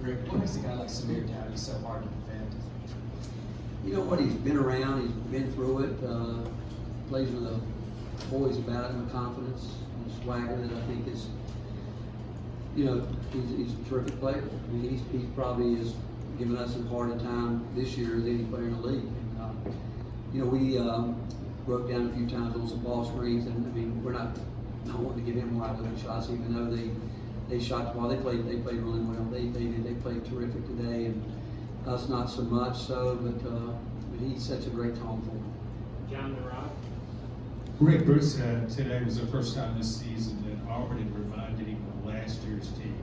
Rick, what makes a guy like Samir Dowdy so hard to defend? You know what? He's been around. He's been through it. Plays with the boys about him with confidence and swagger that I think is, you know, he's a terrific player. I mean, he's probably has given us as hard a time this year as any player in the league. And, you know, we broke down a few times on some ball screens, and I mean, we're not wanting to give him wide open shots, even though they shot the ball. They played really well. They played terrific today, and us not so much so, but he sets a great tone for him. John DeRock. Rick, Bruce said today was the first time this season that Auburn had reminded him of last year's team.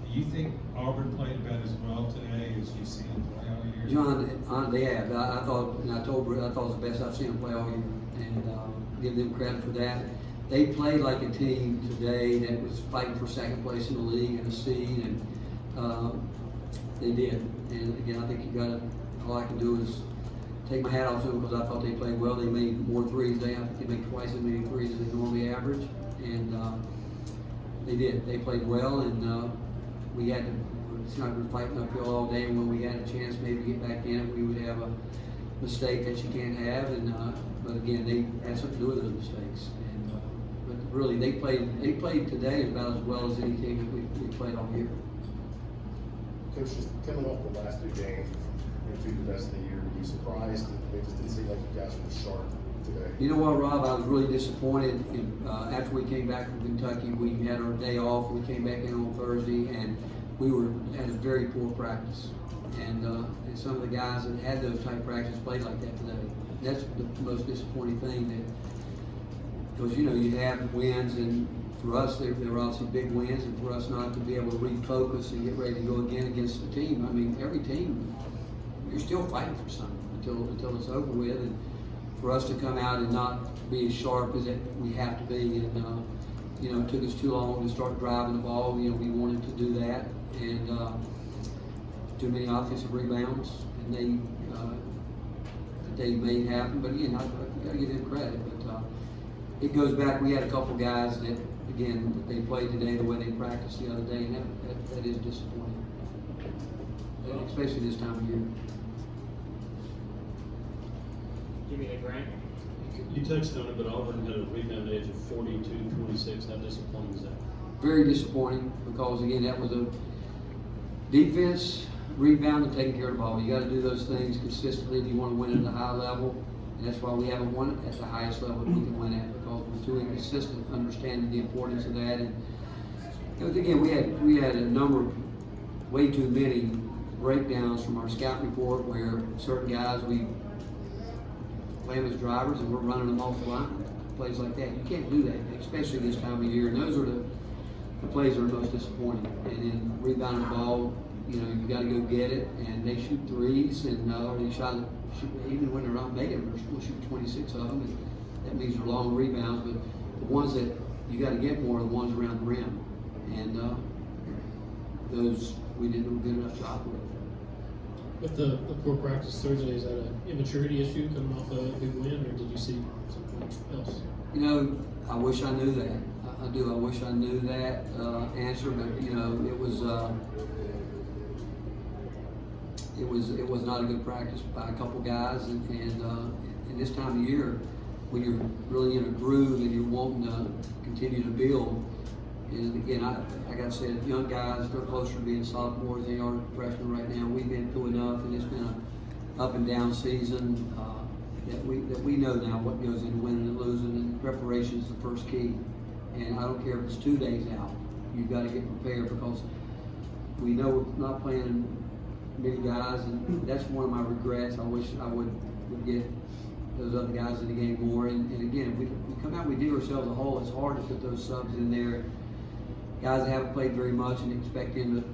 Do you think Auburn played about as well today as you've seen them play all year? John, they have. I thought, and I told Bruce, I thought it was the best I've seen them play all year, and give them credit for that. They played like a team today that was fighting for second place in the league and a seed, and they did. And again, I think all I can do is take my hat off to them because I thought they played well. They made more threes. I think they make twice as many threes as they normally average, and they did. They played well, and we had to. It's not we're fighting uphill all day. And when we had a chance maybe to get back in it, we would have a mistake that you can't have. And but again, they had something to do with those mistakes. And but really, they played today about as well as any team that we played all year. Coach, just coming off the last two games, two the best of the year, were you surprised that they just didn't seem like you guys were sharp today? You know what, Rob? I was really disappointed. After we came back from Kentucky, we had our day off. We came back in on Thursday, and we had a very poor practice. And some of the guys that had those type practices played like that today. That's the most disappointing thing. Because you know you have wins, and for us they were obviously big wins, and for us not to be able to refocus and get ready to go again against the team. I mean, every team, you're still fighting for something until it's over with. And for us to come out and not be as sharp as we have to be, and you know, it took us too long to start driving the ball. You know, we wanted to do that, and too many offensive rebounds, and they made happen. But again, I got to give them credit. But it goes back. We had a couple guys that, again, they played today the way they practiced the other day, and that is disappointing, especially this time of year. Give me the Grant. You touched on it, but Auburn had a rebound edge of 42-26. How disappointing is that? Very disappointing because, again, that was a defense, rebound, and taking care of the ball. You got to do those things consistently if you want to win at a high level, and that's why we haven't won it at the highest level that we can win at, because we're too inconsistent, understanding the importance of that. And you know, again, we had a number of way too many breakdowns from our scout report where certain guys we play them as drivers and we're running them off the line. Plays like that, you can't do that, especially this time of year. And those are the plays that are most disappointing. And then rebounding the ball, you know, you got to go get it. And they shoot threes, and they even when they're not making them, we'll shoot 26 of them. And that means they're long rebounds, but the ones that you got to get more are the ones around the rim. And those we didn't do a good enough job with. With the poor practice Thursday, is that an immaturity issue coming off a big win, or did you see something else? You know, I wish I knew that. I do. I wish I knew that answer, but you know, it was not a good practice by a couple guys, and this time of year, when you're really in a groove and you're wanting to continue to build. And again, like I said, young guys, they're closer to being sophomores than they are freshmen right now. We've been through enough, and it's been an up and down season that we know now what goes into winning and losing, and preparation is the first key. And I don't care if it's 2 days out, you've got to get prepared, because we know we're not playing many guys, and that's one of my regrets. I wish I would get those other guys in the game more. And again, if we come out, we dig ourselves a hole. It's hard to put those subs in there. Guys that haven't played very much and expect them to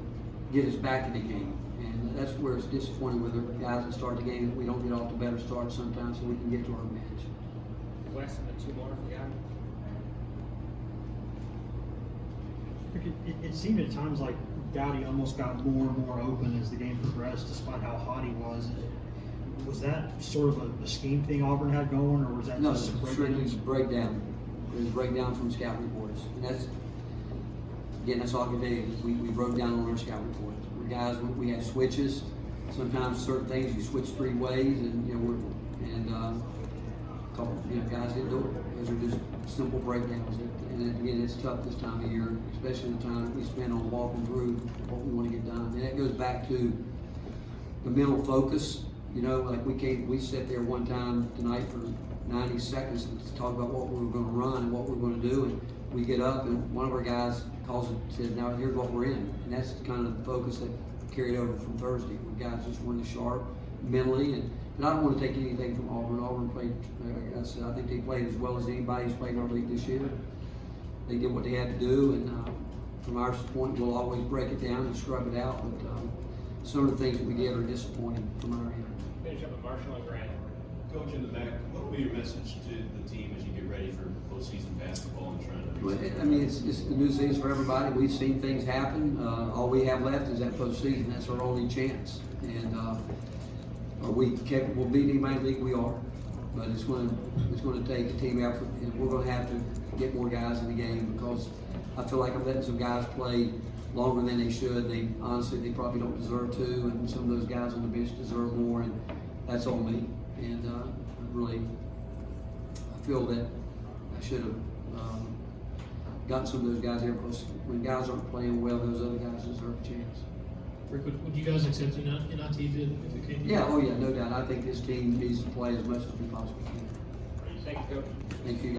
get us back in the game. And that's where it's disappointing with the guys that start the game, that we don't get off to better start sometimes so we can get to our bench. West and the two more for you. It seemed at times like Dowdy almost got more and more open as the game progressed, despite how hot he was. Was that sort of a scheme thing Auburn had going, or was that just a breakdown? It was breakdown from scout reports. And that's all I can tell you. We broke down on our scout reports. The guys, we had switches. Sometimes certain things you switch 3 ways, and a couple, guys didn't do it. Those are just simple breakdowns. And again, it's tough this time of year, especially the time that we spend on walking through what we want to get done. And that goes back to the mental focus. Like we sat there one time tonight for 90 seconds to talk about what we were going to run and what we were going to do, and we get up and one of our guys calls it, said, "Now here's what we're in," and that's kind of the focus that carried over from Thursday. The guys just weren't sharp mentally, and I don't want to take anything from Auburn. Auburn played, like I said, I think they played as well as anybody who's played in our league this year. They did what they had to do, and from our point, we'll always break it down and scrub it out. But some of the things that we did are disappointing from our end. Finish up with Marshall and Grant. Coach, in the back, what will be your message to the team as you get ready for postseason basketball and trying to? Well, I mean, it's the new season for everybody. We've seen things happen. All we have left is that postseason. That's our only chance. And are we capable of beating anybody in the league? We are. But it's going to take a team effort, and we're going to have to get more guys in the game, because I feel like I'm letting some guys play longer than they should. They probably don't deserve to, and some of those guys on the bench deserve more, and that's on me. And I feel that I should have gotten some of those guys here, because when guys aren't playing well, those other guys deserve a chance. Rick, would you guys accept an NIT bid if it came to Yeah, oh yeah, no doubt. I think this team needs to play as much as we possibly can. Thank you, Coach. Thank you.